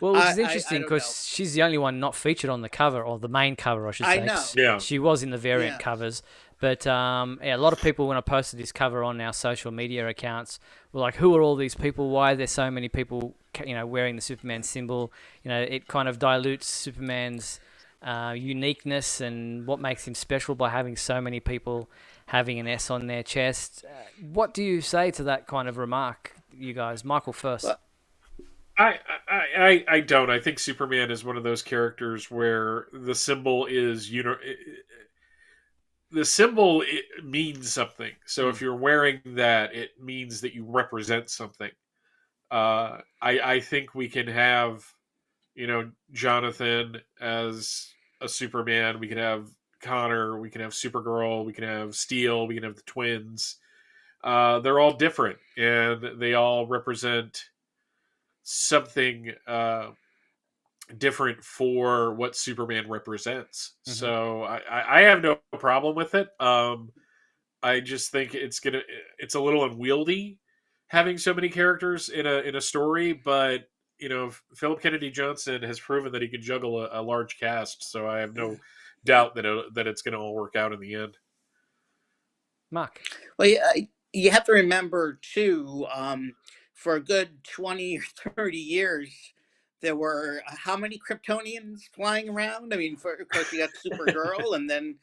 Well, which is interesting because she's the only one not featured on the cover, or the main cover, I should say. I know. Yeah. She was in the variant covers. But a lot of people, when I posted this cover on our social media accounts, were like, who are all these people? Why are there so many people, wearing the Superman symbol? It kind of dilutes Superman's uniqueness and what makes him special by having so many people having an S on their chest. What do you say to that kind of remark, you guys? Michael first. Well, I don't. I think Superman is one of those characters where the symbol is the symbol means something. So if you're wearing that, it means that you represent something. I think we can have, Jonathan as a Superman. We can have Connor. We can have Supergirl. We can have Steel. We can have the twins. They're all different, and they all represent something different for what Superman represents. Mm-hmm. So I have no problem with it. I just think it's a little unwieldy having so many characters in a story, but Philip Kennedy Johnson has proven that he can juggle a large cast, so I have doubt that it's going to all work out in the end. Mark. Well, you have to remember too, for a good 20 or 30 years, there were how many Kryptonians flying around? I mean, of course, you got Supergirl, and then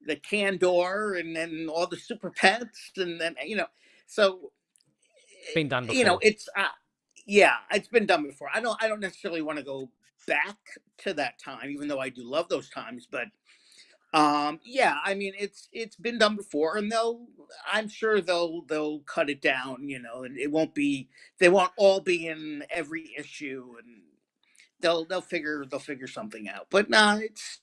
the Candor, and then all the Super Pets, and then so It's been done before. it's yeah, it's been done before. I don't necessarily want to go back to that time, even though I do love those times, but yeah, I mean it's been done before, and I'm sure they'll cut it down, and they won't all be in every issue, and they'll figure something out. But nah, it's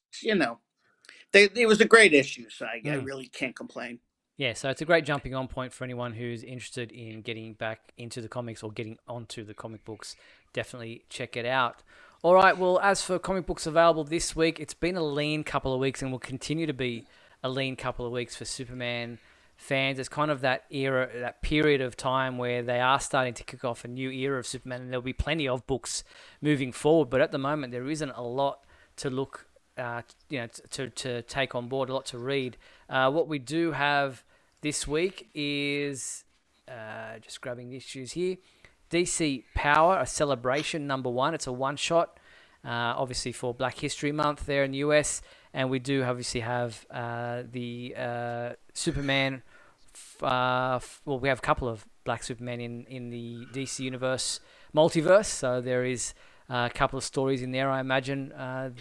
it was a great issue, so I really can't complain. Yeah, so it's a great jumping on point for anyone who's interested in getting back into the comics or getting onto the comic books. Definitely check it out. All right, well, as for comic books available this week, it's been a lean couple of weeks and will continue to be a lean couple of weeks for Superman fans. It's kind of that era, that period of time where they are starting to kick off a new era of Superman, and there'll be plenty of books moving forward. But at the moment, there isn't a lot to look to take on board, a lot to read. What we do have this week is, just grabbing the issues here, DC Power, a celebration #1. It's a one-shot, obviously for Black History Month there in the US. And we do obviously have the Superman, well, we have a couple of Black Superman in the DC Universe multiverse. So there is a couple of stories in there, I imagine,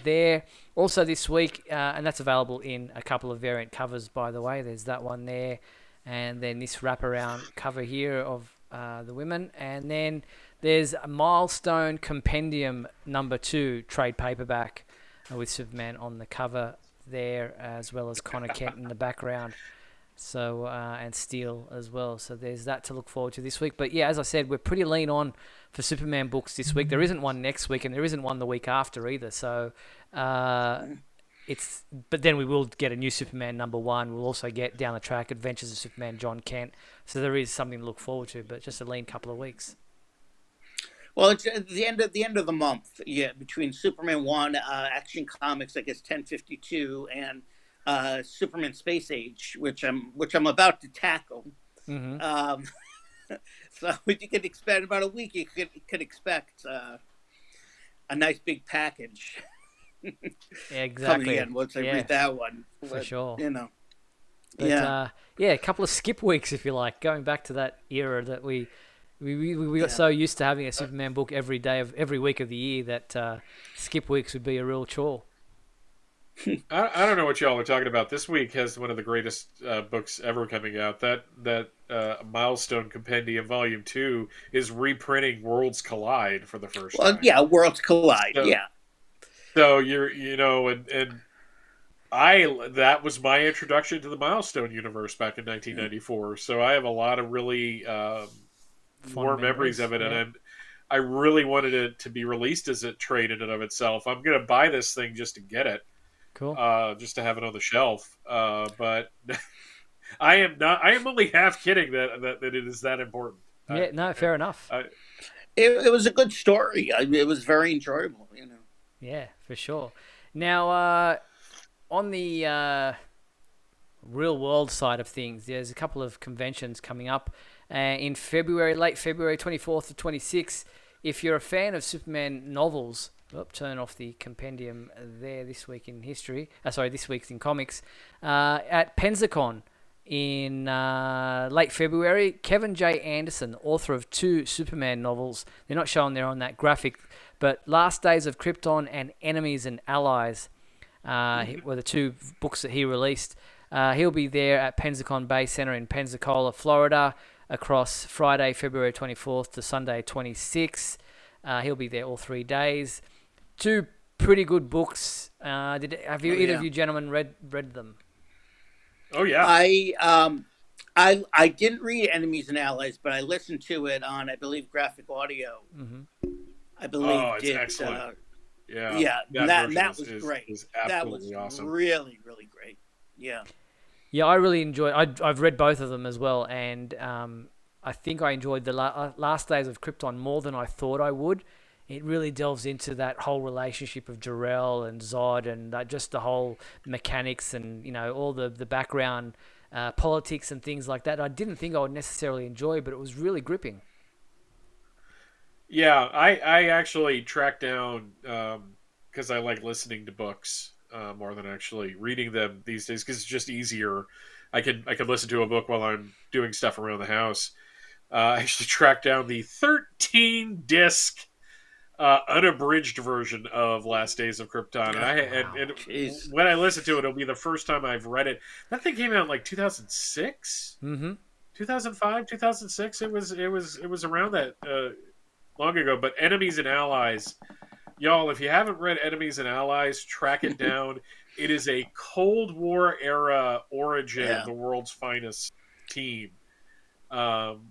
there. Also this week, and that's available in a couple of variant covers, by the way. There's that one there. And then this wraparound cover here of the women. And then there's a Milestone Compendium #2 trade paperback with Superman on the cover there, as well as Connor Kent in the background. So and Steel as well. So there's that to look forward to this week. But yeah, as I said, we're pretty lean on for Superman books this week. There isn't one next week, and there isn't one the week after either. So but then we will get a new Superman #1. We'll also get down the track Adventures of Superman John Kent. So there is something to look forward to, but just a lean couple of weeks. Well, it's at the end of the month. Yeah, between Superman 1, Action Comics, I guess 1052, and Superman Space Age, which I'm about to tackle. Mm-hmm. So you could expect about a week. You could expect a nice big package. Exactly. Coming in once I read that one, for sure. But, yeah, a couple of skip weeks, if you like, going back to that era that we got so used to having a Superman book every day of every week of the year that skip weeks would be a real chore. I don't know what y'all are talking about. This week has one of the greatest books ever coming out. That Milestone Compendium Volume 2 is reprinting Worlds Collide for the first time. Yeah, Worlds Collide. So and that was my introduction to the Milestone universe back in 1994. So I have a lot of really warm memories of it, and I really wanted it to be released as a trade in and of itself. I'm going to buy this thing just to get it. Cool. Just to have it on the shelf. But I am only half kidding that it is that important. Yeah, no, fair enough. It was a good story. It was very enjoyable, Yeah, for sure. Now, on the real world side of things, there's a couple of conventions coming up in February, late February, 24th to 26th. If you're a fan of Superman novels, turn off the compendium there this week in history. This week's in comics. At Pensacon in late February, Kevin J. Anderson, author of 2 Superman novels. They're not shown there on that graphic, but Last Days of Krypton and Enemies and Allies were the 2 books that he released. He'll be there at Pensacon Bay Center in Pensacola, Florida, across Friday, February 24th to Sunday, 26th. He'll be there all 3 days. 2 pretty good books. Have either of you gentlemen read them? Oh yeah. I didn't read Enemies and Allies, but I listened to it on, I believe, Graphic Audio. Mm-hmm. I believe it's excellent. That was great. That was awesome. Really, really great. Yeah. Yeah, I really enjoyed. I've read both of them as well, and I think I enjoyed the Last Days of Krypton more than I thought I would. it really delves into that whole relationship of Jor-El and Zod and just the whole mechanics and, all the background politics and things like that. I didn't think I would necessarily enjoy, but it was really gripping. Yeah, I actually tracked down, because I like listening to books more than actually reading them these days, because it's just easier. I could listen to a book while I'm doing stuff around the house. I actually tracked down the 13-disc unabridged version of Last Days of Krypton, and when I listen to it, it'll be the first time I've read it. That thing came out in like 2006, 2005, 2006. It was around that long ago. But Enemies and Allies, y'all, if you haven't read Enemies and Allies, track it down. It is a Cold War era origin of the world's finest team,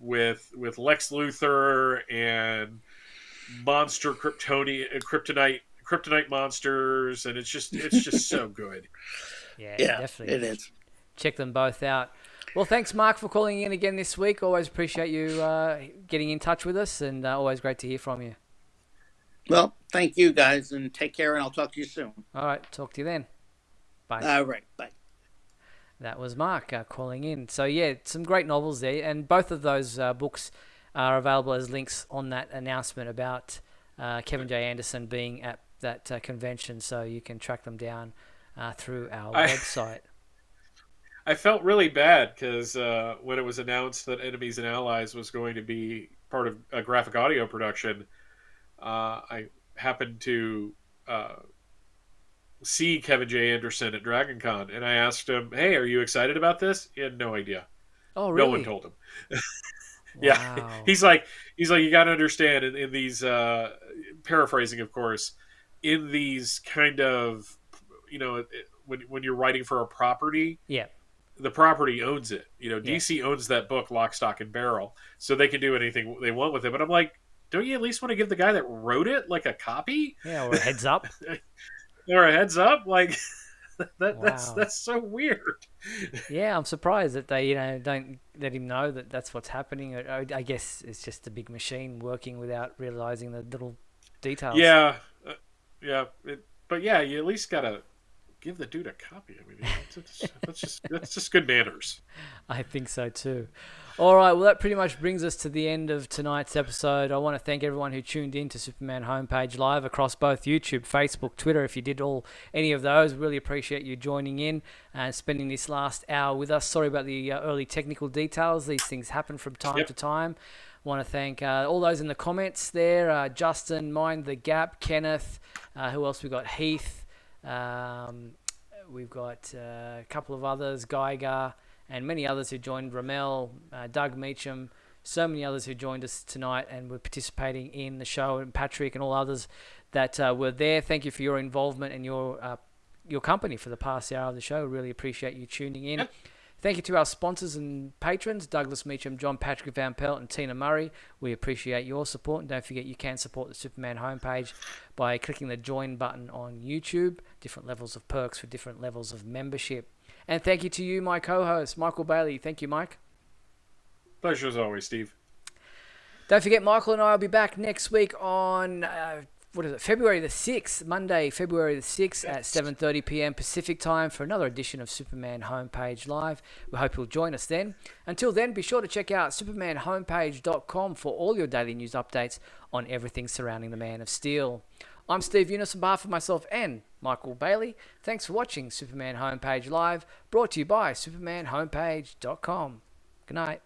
with Lex Luthor and monster kryptonite monsters, and it's just so good. Yeah, definitely. It is. Check them both out. Well, thanks, Mark, for calling in again this week. Always appreciate you getting in touch with us, and always great to hear from you. Well, thank you guys, and take care, and I'll talk to you soon. All right, talk to you then. Bye. All right, bye. That was Mark calling in. So, yeah, some great novels there, and both of those books are available as links on that announcement about Kevin J. Anderson being at that convention, so you can track them down through our website. I felt really bad because when it was announced that Enemies and Allies was going to be part of a graphic audio production, I happened to see Kevin J. Anderson at Dragon Con, and I asked him, "Hey, are you excited about this?" He had no idea. Oh, really? No one told him. Yeah, wow. He's like, you got to understand in these, paraphrasing, of course, in these kind of, when you're writing for a property, the property owns it. DC owns that book, lock, stock, and barrel, so they can do anything they want with it. But I'm like, don't you at least want to give the guy that wrote it like a copy? Yeah, or a heads up. Or a heads up, like that's so weird. Yeah, I'm surprised that they don't let him know that that's what's happening. I guess it's just a big machine working without realizing the little details. Yeah, but yeah, you at least gotta give the dude a copy. I mean, that's just good manners. I think so too. All right, well, that pretty much brings us to the end of tonight's episode. I want to thank everyone who tuned in to Superman Homepage Live across both YouTube, Facebook, Twitter. If you did any of those, really appreciate you joining in and spending this last hour with us. Sorry about the early technical details. These things happen from time to time. Want to thank all those in the comments there. Justin, Mind the Gap, Kenneth, who else we got? Heath. We've got a couple of others, Geiger, and many others who joined, Ramel, Doug Meacham, so many others who joined us tonight and were participating in the show, and Patrick and all others that were there. Thank you for your involvement and your company for the past hour of the show. Really appreciate you tuning in. Yep. Thank you to our sponsors and patrons, Douglas Meacham, John Patrick Van Pelt, and Tina Murray. We appreciate your support. And don't forget, you can support the Superman homepage by clicking the join button on YouTube. Different levels of perks for different levels of membership. And thank you to you, my co-host, Michael Bailey. Thank you, Mike. Pleasure as always, Steve. Don't forget, Michael and I will be back next week on... February the 6th, Monday, February the 6th at 7:30 p.m. Pacific time for another edition of Superman Homepage Live. We hope you'll join us then. Until then, be sure to check out supermanhomepage.com for all your daily news updates on everything surrounding the Man of Steel. I'm Steve Eunice on behalf of myself and Michael Bailey. Thanks for watching Superman Homepage Live, brought to you by supermanhomepage.com. Good night.